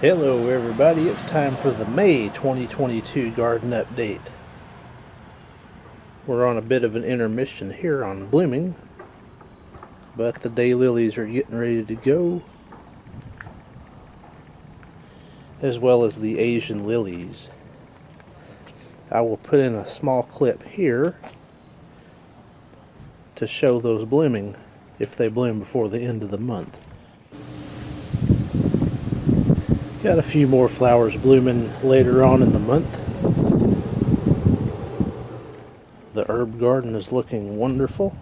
Hello everybody, it's time for the May 2022 garden update. We're on a bit of an intermission here on blooming, but the daylilies are getting ready to go, as well as the Asian lilies. I will put in a small clip here to show those blooming, if they bloom before the end of the month. Got a few more flowers blooming later on in the month. The herb garden is looking wonderful.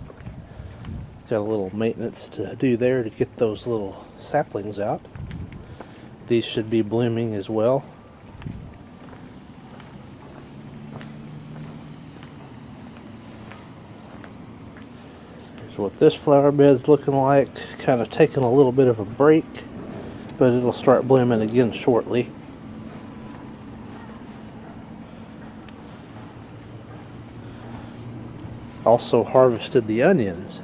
Got a little maintenance to do there to get those little saplings out. These should be blooming as well. Here's what this flower bed's looking like. Kind of taking a little bit of a break, but it'll start blooming again shortly. Also harvested the onions.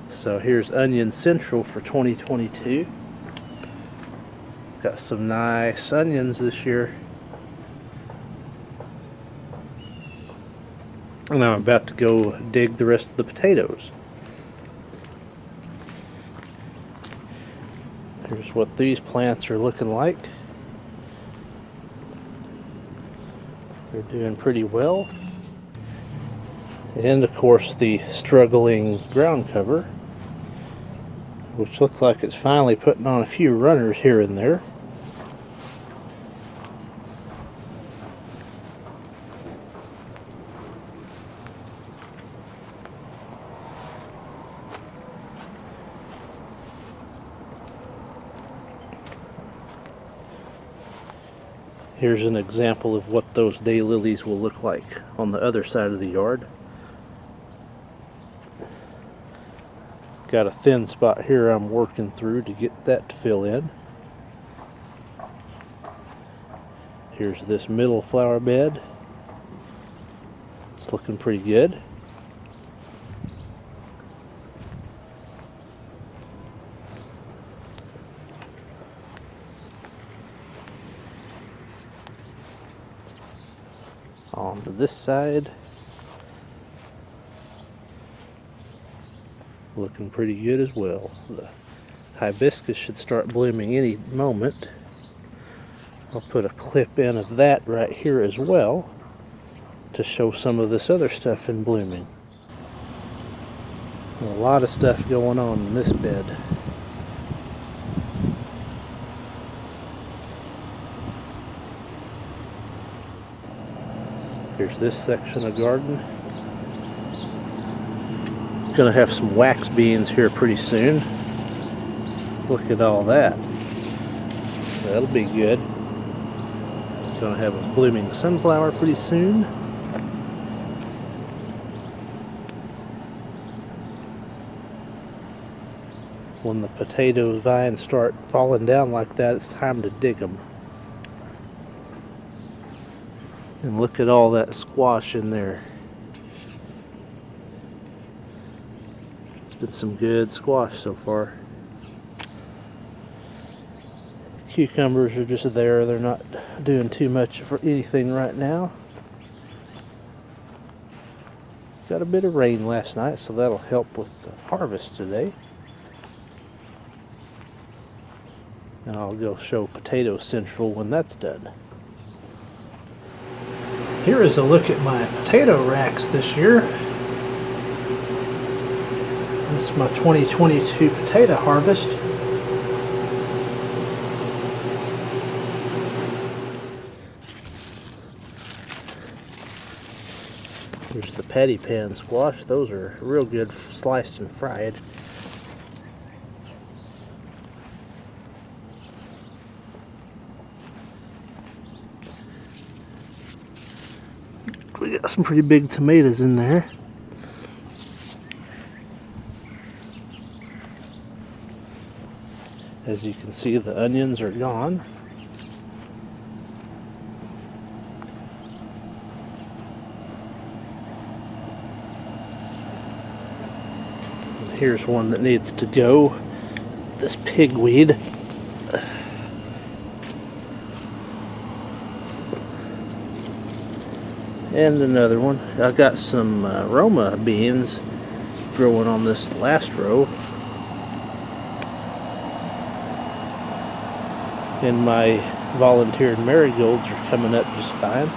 So here's Onion Central for 2022. Got some nice onions this year. And I'm about to go dig the rest of the potatoes. Here's what these plants are looking like. They're doing pretty well. And of course the struggling ground cover, which looks like it's finally putting on a few runners here and there. Here's an example of what those daylilies will look like on the other side of the yard. Got a thin spot here I'm working through to get that to fill in. Here's this middle flower bed. It's looking pretty good. On to this side. Looking pretty good as well. The hibiscus should start blooming any moment. I'll put a clip in of that right here as well to show some of this other stuff in blooming. A lot of stuff going on in this bed. Here's this section of garden. Gonna have some wax beans here pretty soon. Look at all that. That'll be good. Gonna have a blooming sunflower pretty soon. When the potato vines start falling down like that, it's time to dig them. And look at all that squash in there. Been some good squash so far. Cucumbers are just there. They're not doing too much for anything right now. Got a bit of rain last night, so that'll help with the harvest today. And I'll go show Potato Central when that's done. Here is a look at my potato racks this year. This is my 2022 potato harvest. Here's the patty pan squash. Those are real good sliced and fried. We got some pretty big tomatoes in there. As you can see, the onions are gone. And here's one that needs to go. This pigweed. And another one. I got some Roma beans growing on this last row. And my volunteered marigolds are coming up just fine.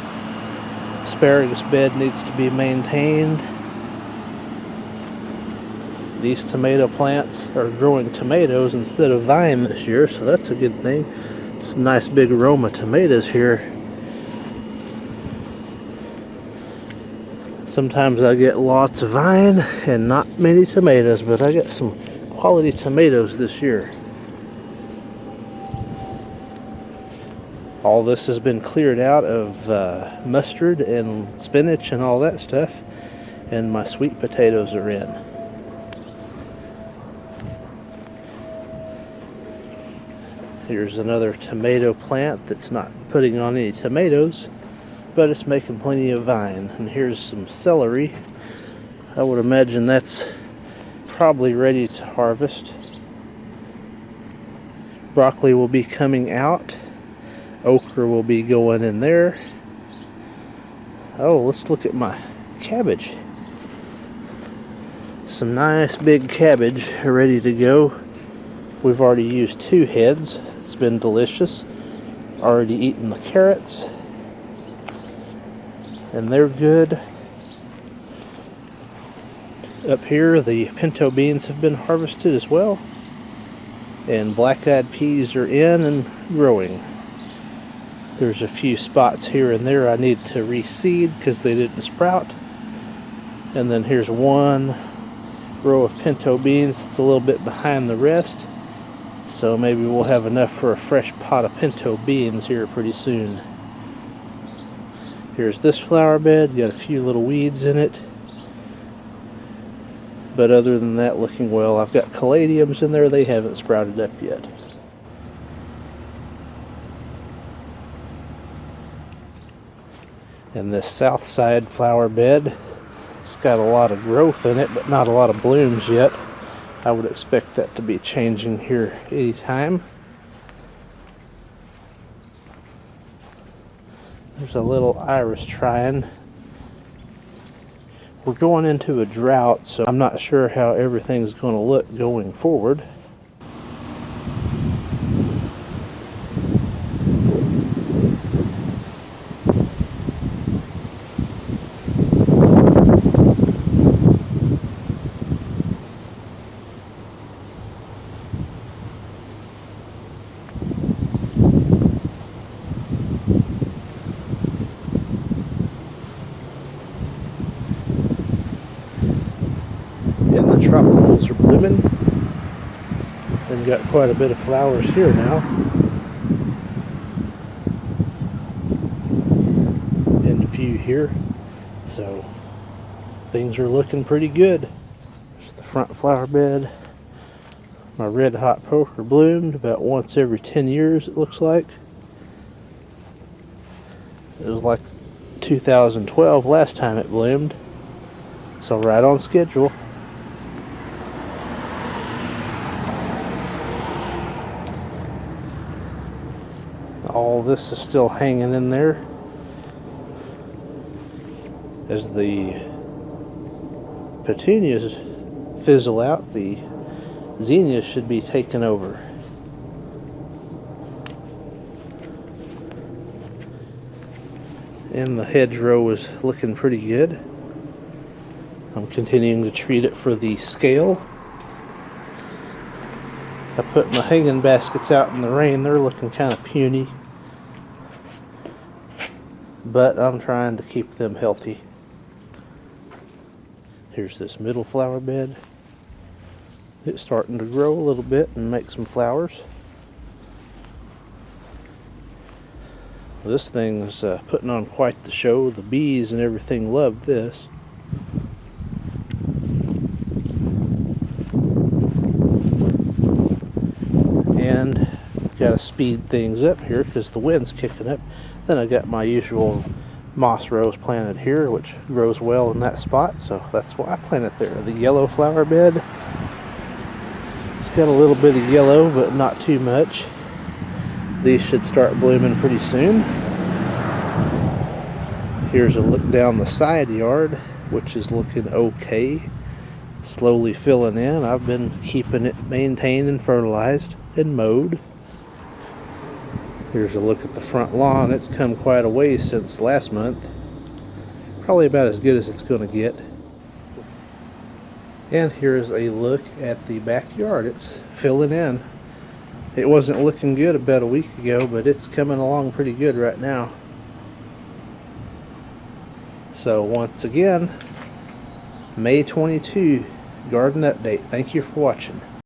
Asparagus bed needs to be maintained. These tomato plants are growing tomatoes instead of vine this year, so that's a good thing. Some nice big Roma tomatoes here. Sometimes I get lots of vine and not many tomatoes, but I got some quality tomatoes this year. All this has been cleared out of mustard and spinach and all that stuff, and my sweet potatoes are in. Here's another tomato plant that's not putting on any tomatoes, but it's making plenty of vine. And here's some celery. I would imagine that's probably ready to harvest. Broccoli will be coming out. Okra will be going in there. Oh, let's look at my cabbage. Some nice big cabbage ready to go. We've already used 2 heads. It's been delicious. Already eaten the carrots, and they're good. Up here, the pinto beans have been harvested as well, and black-eyed peas are in and growing. There's a few spots here and there I need to reseed because they didn't sprout. And then here's one row of pinto beans that's a little bit behind the rest. So maybe we'll have enough for a fresh pot of pinto beans here pretty soon. Here's this flower bed, got a few little weeds in it. But other than that, looking well. I've got caladiums in there, they haven't sprouted up yet. And this south side flower bed, it's got a lot of growth in it, but not a lot of blooms yet. I would expect that to be changing here anytime. There's a little iris trying. We're going into a drought, so I'm not sure how everything's going to look going forward. Tropicals are blooming and got quite a bit of flowers here now, and a few here, so things are looking pretty good. There's the front flower bed. My red hot poker bloomed about once every 10 years, it looks like. It was like 2012 last time it bloomed, so right on schedule. All this is still hanging in there. As the petunias fizzle out, the zinnias should be taken over. And the hedgerow is looking pretty good. I'm continuing to treat it for the scale. I put my hanging baskets out in the rain. They're looking kind of puny, but I'm trying to keep them healthy. Here's this middle flower bed. It's starting to grow a little bit and make some flowers. This thing's putting on quite the show. The bees and everything love this. And got to speed things up here because the wind's kicking up. Then I got my usual moss rose planted here, which grows well in that spot, so that's why I planted there. The yellow flower bed, it's got a little bit of yellow, but not too much. These should start blooming pretty soon. Here's a look down the side yard, which is looking okay. Slowly filling in. I've been keeping it maintained and fertilized and mowed. Here's a look at the front lawn. It's come quite a ways since last month. Probably about as good as it's going to get. And here's a look at the backyard. It's filling in. It wasn't looking good about a week ago, but it's coming along pretty good right now. So once again, May 22 garden update. Thank you for watching.